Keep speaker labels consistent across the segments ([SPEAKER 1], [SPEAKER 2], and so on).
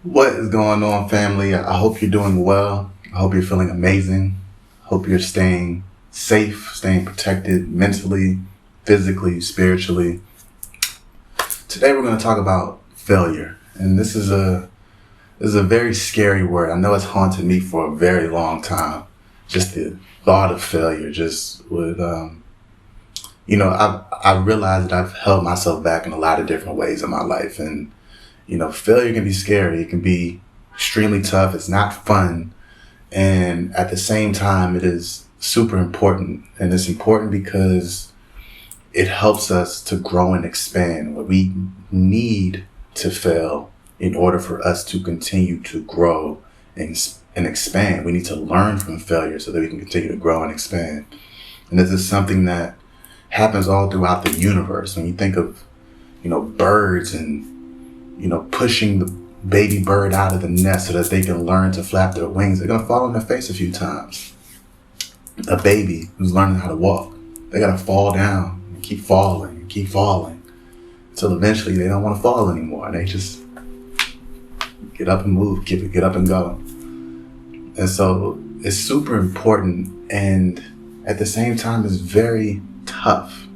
[SPEAKER 1] What is going on, family? I hope you're doing well. I hope you're feeling amazing. I hope you're staying safe, staying protected mentally, physically, spiritually. Today we're going to talk about failure. And this is a very scary word. I know it's haunted me for a very long time. Just the thought of failure just would I realized that I've held myself back in a lot of different ways in my life, and failure can be scary. It can be extremely tough. It's not fun. And at the same time, it is super important. And it's important because it helps us to grow and expand. We need to fail in order for us to continue to grow and expand. We need to learn from failure so that we can continue to grow and expand. And this is something that happens all throughout the universe. When you think of, birds and pushing the baby bird out of the nest so that they can learn to flap their wings, they're going to fall on their face a few times. A baby who's learning how to walk, they got to fall down and keep falling until eventually they don't want to fall anymore. They just get up and move, get up and go. And so it's super important, and at the same time it's very tough.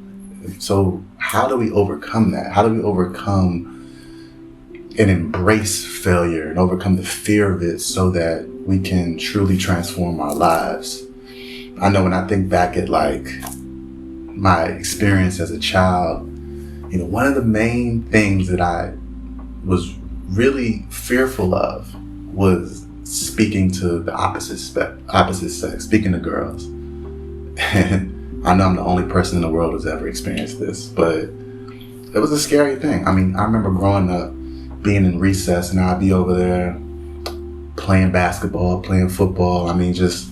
[SPEAKER 1] So how do we overcome that? How do we overcome and embrace failure and overcome the fear of it so that we can truly transform our lives? I know when I think back at my experience as a child, one of the main things that I was really fearful of was speaking to the opposite sex, speaking to girls. And I know I'm the only person in the world who's ever experienced this, but it was a scary thing. I mean, I remember growing up, being in recess, and I'd be over there playing basketball, playing football. I mean, just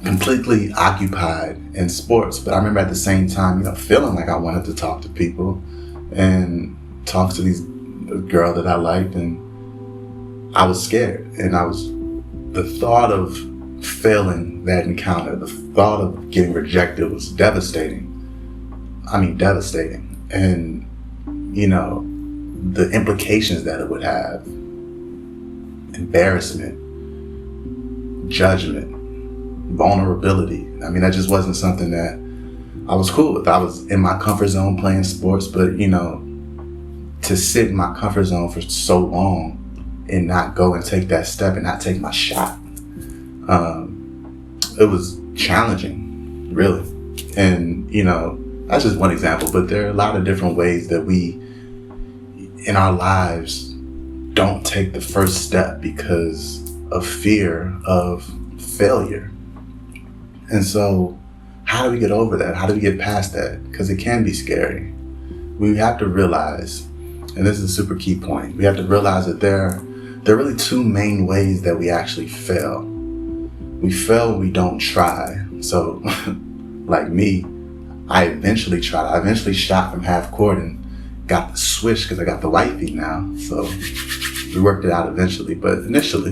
[SPEAKER 1] completely occupied in sports. But I remember at the same time, feeling like I wanted to talk to people and talk to these girl that I liked, and I was scared. And the thought of failing that encounter, the thought of getting rejected was devastating. I mean, devastating. And, the implications that it would have: embarrassment, judgment, vulnerability. I mean, that just wasn't something that I was cool with. I was in my comfort zone playing sports, but to sit in my comfort zone for so long and not go and take that step and not take my shot, it was challenging, really. And that's just one example, but there are a lot of different ways that we in our lives don't take the first step because of fear of failure. And so how do we get over that? How do we get past that? Because it can be scary. We have to realize, and this is a super key point, we have to realize that there are really two main ways that we actually fail. We fail when we don't try. So like me, I eventually tried. I eventually shot from half court and got the switch because I got the wifey now. So we worked it out eventually. But initially,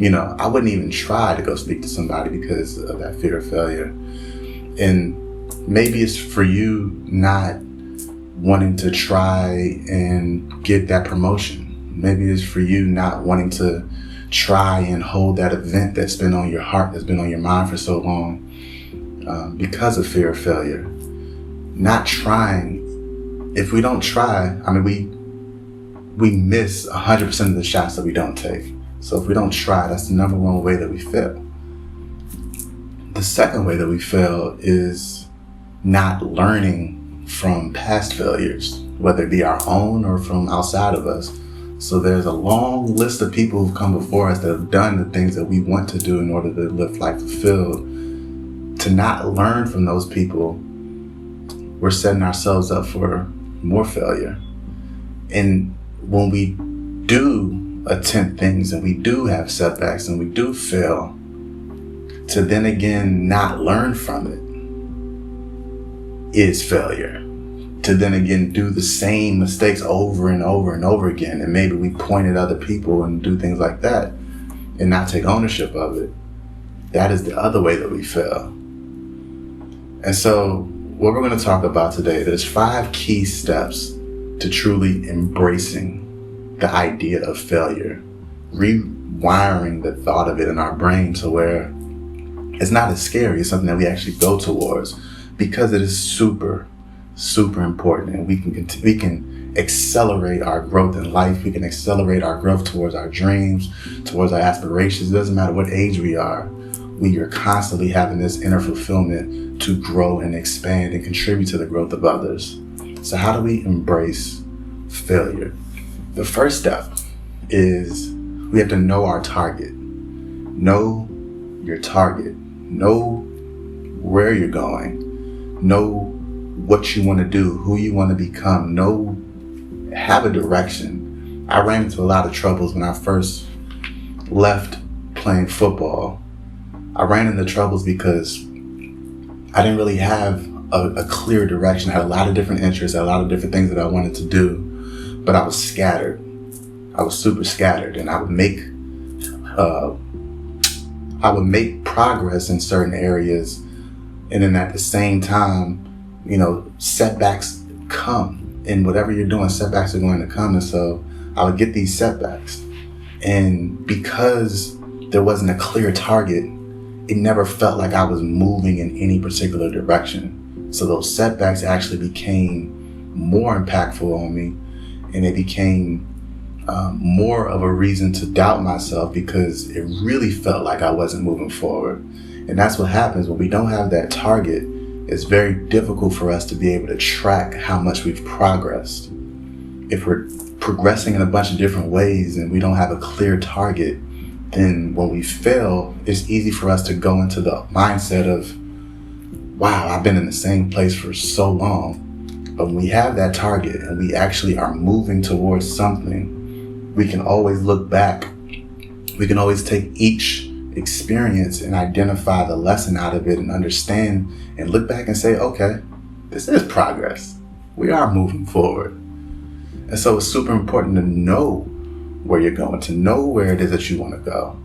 [SPEAKER 1] I wouldn't even try to go speak to somebody because of that fear of failure. And maybe it's for you not wanting to try and get that promotion. Maybe it's for you not wanting to try and hold that event that's been on your heart, that's been on your mind for so long, because of fear of failure. Not trying. If we don't try, I mean, we miss 100% of the shots that we don't take. So if we don't try, that's the number one way that we fail. The second way that we fail is not learning from past failures, whether it be our own or from outside of us. So there's a long list of people who've come before us that have done the things that we want to do in order to live life fulfilled. To not learn from those people, we're setting ourselves up for more failure. And when we do attempt things and we do have setbacks and we do fail, to then again not learn from it is failure. To then again do the same mistakes over and over and over again, and maybe we point at other people and do things like that and not take ownership of it, that is the other way that we fail. And so what we're going to talk about today, there's 5 key steps to truly embracing the idea of failure, rewiring the thought of it in our brain to where it's not as scary. It's something that we actually go towards because it is super, super important, and we can accelerate our growth in life. We can accelerate our growth towards our dreams, towards our aspirations. It doesn't matter what age we are. We are constantly having this inner fulfillment to grow and expand and contribute to the growth of others. So how do we embrace failure? The first step is we have to know our target. Know your target. Know where you're going. Know what you want to do, who you want to become. Have a direction. I ran into a lot of troubles when I first left playing football. I ran into troubles because I didn't really have a clear direction. I had a lot of different interests, a lot of different things that I wanted to do, but I was scattered. I was super scattered, and I would make progress in certain areas, and then at the same time, setbacks come. And whatever you're doing, setbacks are going to come. And so I would get these setbacks. And because there wasn't a clear target, it never felt like I was moving in any particular direction. So those setbacks actually became more impactful on me, and it became more of a reason to doubt myself because it really felt like I wasn't moving forward. And that's what happens when we don't have that target. It's very difficult for us to be able to track how much we've progressed. If we're progressing in a bunch of different ways and we don't have a clear target, then when we fail, it's easy for us to go into the mindset of, wow, I've been in the same place for so long. But when we have that target and we actually are moving towards something, we can always look back. We can always take each experience and identify the lesson out of it and understand and look back and say, okay, this is progress. We are moving forward. And so it's super important to know where you're going, to know where it is that you want to go,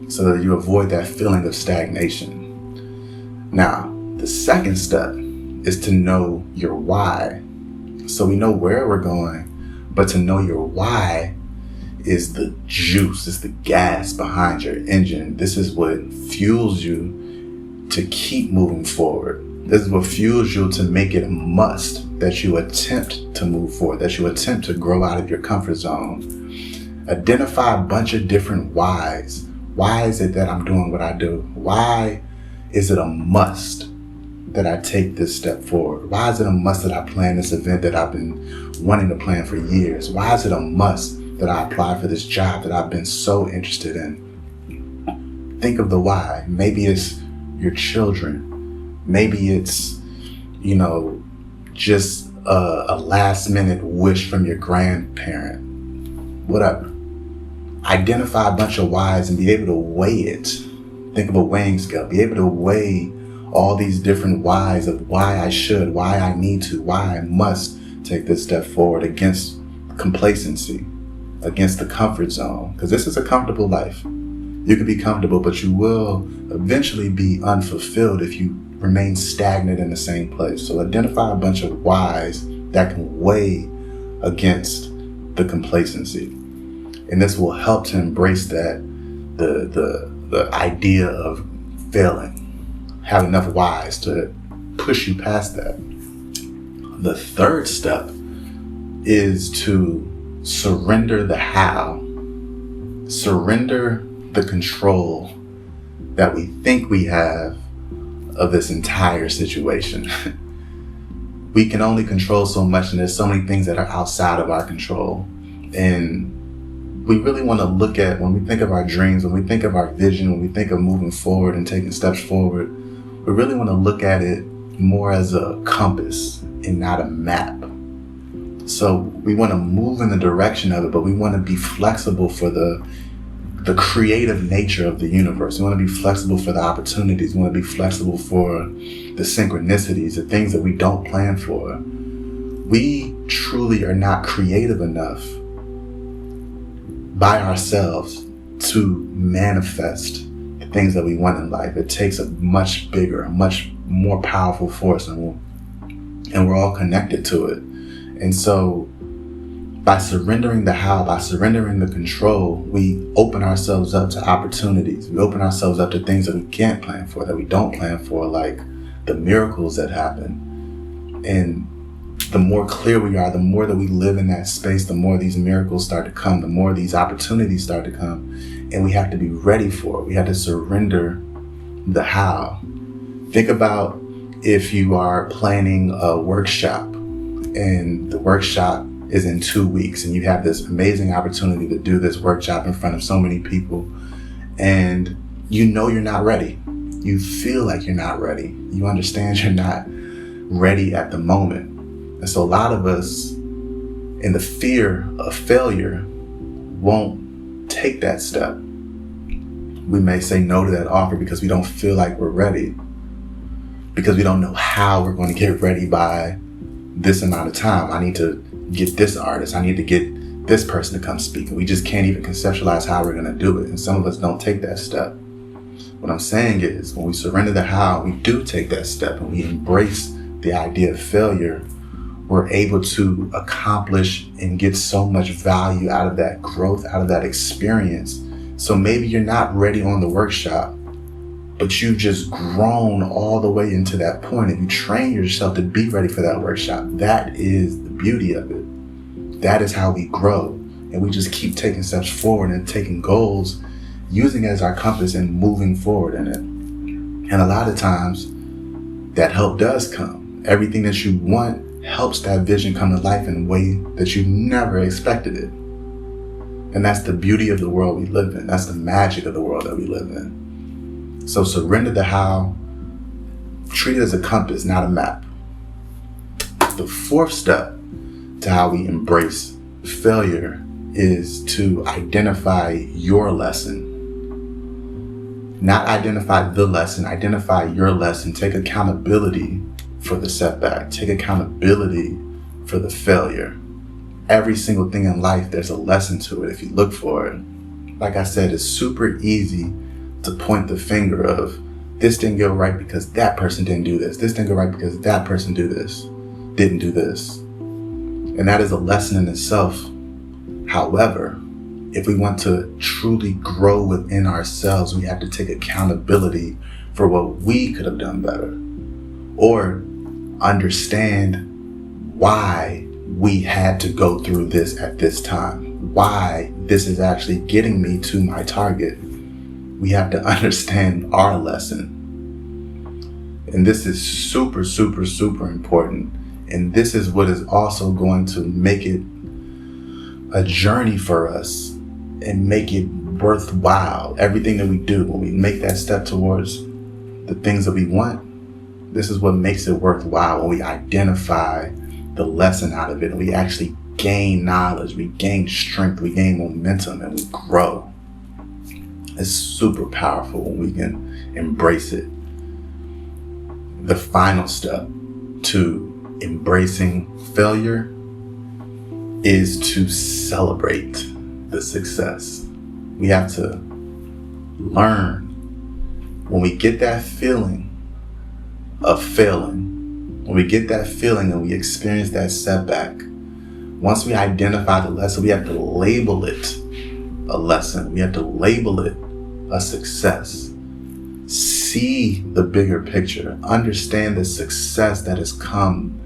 [SPEAKER 1] so that you avoid that feeling of stagnation. Now, the second step is to know your why. So we know where we're going, but to know your why is the juice, is the gas behind your engine. This is what fuels you to keep moving forward. This is what fuels you to make it a must that you attempt to move forward, that you attempt to grow out of your comfort zone. Identify a bunch of different whys. Why is it that I'm doing what I do? Why is it a must that I take this step forward? Why is it a must that I plan this event that I've been wanting to plan for years? Why is it a must that I apply for this job that I've been so interested in? Think of the why. Maybe it's your children. Maybe it's, just a last minute wish from your grandparent. Whatever. Identify a bunch of whys and be able to weigh it. Think of a weighing scale. Be able to weigh all these different whys of why I should, why I need to, why I must take this step forward against complacency, against the comfort zone, because this is a comfortable life. You can be comfortable, but you will eventually be unfulfilled if you remain stagnant in the same place. So identify a bunch of whys that can weigh against the complacency. And this will help to embrace that, the idea of failing. Have enough whys to push you past that. The third step is to surrender the how. Surrender the control that we think we have of this entire situation. We can only control so much, and there's so many things that are outside of our control. And we really want to look at, when we think of our dreams, when we think of our vision, when we think of moving forward and taking steps forward, we really want to look at it more as a compass and not a map. So we want to move in the direction of it, but we want to be flexible for the creative nature of the universe. We want to be flexible for the opportunities. We want to be flexible for the synchronicities, the things that we don't plan for. We truly are not creative enough by ourselves to manifest the things that we want in life. It takes a much bigger, a much more powerful force, and we're all connected to it. And so By surrendering the how, by surrendering the control, we open ourselves up to opportunities. We open ourselves up to things that we can't plan for, that we don't plan for, like the miracles that happen. And the more clear we are, the more that we live in that space, the more these miracles start to come, the more these opportunities start to come. And we have to be ready for it. We have to surrender the how. Think about if you are planning a workshop and the workshop is in 2 weeks and you have this amazing opportunity to do this workshop in front of so many people, and you know you're not ready. You feel like you're not ready. You understand you're not ready at the moment. And so a lot of us, in the fear of failure, won't take that step. We may say no to that offer because we don't feel like we're ready, because we don't know how we're going to get ready by this amount of time. I need to get this artist. I need to get this person to come speak. And we just can't even conceptualize how we're going to do it. And some of us don't take that step. What I'm saying is, when we surrender the how, we do take that step and we embrace the idea of failure. We're able to accomplish and get so much value out of that growth, out of that experience. So maybe you're not ready on the workshop, but you've just grown all the way into that point and you train yourself to be ready for that workshop. That is the beauty of it. That is how we grow. And we just keep taking steps forward and taking goals, using it as our compass and moving forward in it. And a lot of times that help does come. Everything that you want helps that vision come to life in a way that you never expected it. And that's the beauty of the world we live in. That's the magic of the world that we live in. So surrender the how, treat it as a compass, not a map. The fourth step to how we embrace failure is to identify your lesson. Not identify the lesson, identify your lesson. Take accountability for the setback. Take accountability for the failure. Every single thing in life, there's a lesson to it if you look for it. Like I said, it's super easy to point the finger of, this didn't go right because that person didn't do this. This didn't go right because that person didn't do this. And that is a lesson in itself. However, if we want to truly grow within ourselves, we have to take accountability for what we could have done better, or understand why we had to go through this at this time, why this is actually getting me to my target. We have to understand our lesson. And this is super, super, super important. And this is what is also going to make it a journey for us and make it worthwhile. Everything that we do, when we make that step towards the things that we want, this is what makes it worthwhile, when we identify the lesson out of it and we actually gain knowledge, we gain strength, we gain momentum, and we grow. It's super powerful when we can embrace it. The final step to embracing failure is to celebrate the success. We have to learn, when we get that feeling of failing, when we get that feeling and we experience that setback, once we identify the lesson, we have to label it a lesson. We have to label it a success. See the bigger picture. Understand the success that has come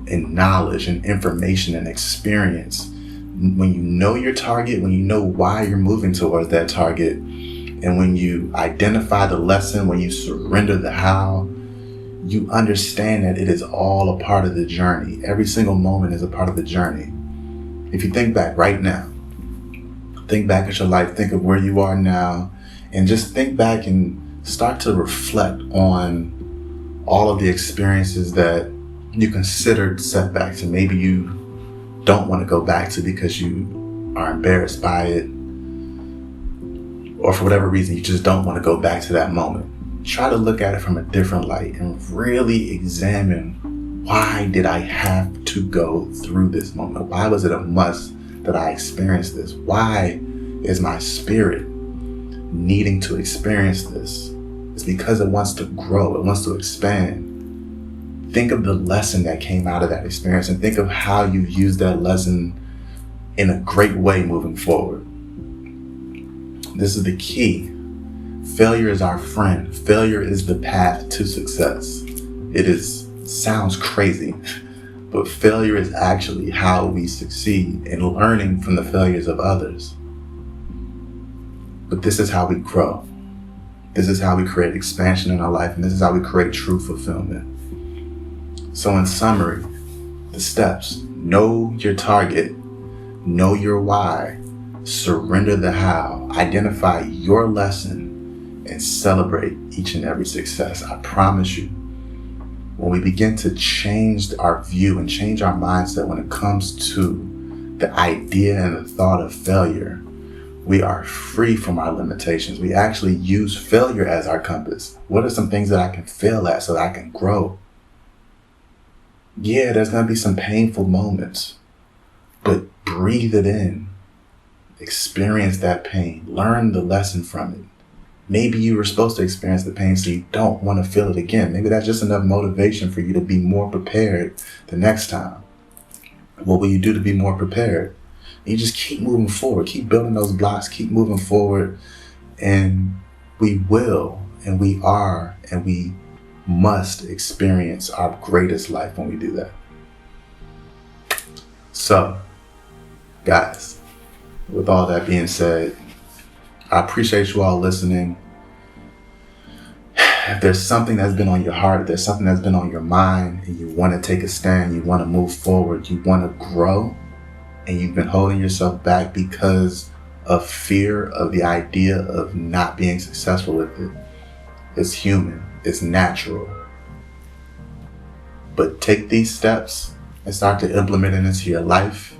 [SPEAKER 1] in knowledge and information and experience. When you know your target, when you know why you're moving towards that target, and when you identify the lesson, when you surrender the how, you understand that it is all a part of the journey. Every single moment is a part of the journey. If you think back right now, think back at your life, think of where you are now, and just think back and start to reflect on all of the experiences that you considered setbacks and maybe you don't want to go back to because you are embarrassed by it, or for whatever reason you just don't want to go back to that moment. Try to look at it from a different light and really examine, why did I have to go through this moment? Why was it a must that I experienced this? Why is my spirit needing to experience this? It's because it wants to grow, it wants to expand. Think of the lesson that came out of that experience and think of how you used that lesson in a great way moving forward. This is the key. Failure is our friend. Failure is the path to success. Sounds crazy, but failure is actually how we succeed in learning from the failures of others. But this is how we grow. This is how we create expansion in our life, and this is how we create true fulfillment. So in summary, the steps: know your target, know your why, surrender the how, identify your lesson, and celebrate each and every success. I promise you, when we begin to change our view and change our mindset when it comes to the idea and the thought of failure, we are free from our limitations. We actually use failure as our compass. What are some things that I can fail at so that I can grow? Yeah, there's going to be some painful moments, but breathe it in. Experience that pain. Learn the lesson from it. Maybe you were supposed to experience the pain so you don't want to feel it again. Maybe that's just enough motivation for you to be more prepared the next time. What will you do to be more prepared? You just keep moving forward. Keep building those blocks. Keep moving forward. And we will, and we are, and we must experience our greatest life when we do that. So, guys, with all that being said, I appreciate you all listening. If there's something that's been on your heart, if there's something that's been on your mind, and you want to take a stand, you want to move forward, you want to grow, and you've been holding yourself back because of fear of the idea of not being successful with it, it's human, it's natural. But take these steps and start to implement it into your life,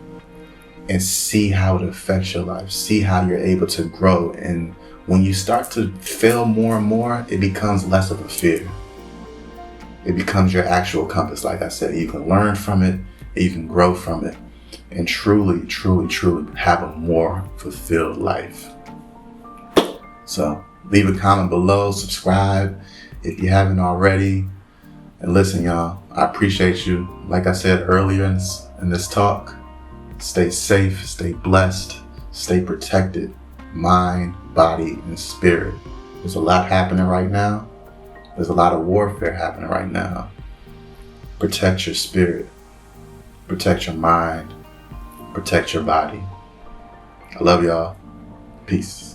[SPEAKER 1] and see how it affects your life. See how you're able to grow. And when you start to fail more and more, it becomes less of a fear. It becomes your actual compass. Like I said, you can learn from it, you can grow from it, and truly, truly, truly have a more fulfilled life. So leave a comment below, subscribe if you haven't already. And listen, y'all, I appreciate you. Like I said earlier in this talk, stay safe, stay blessed, stay protected, mind, body, and spirit. There's a lot happening right now. There's a lot of warfare happening right now. Protect your spirit, protect your mind, protect your body. I love y'all. Peace.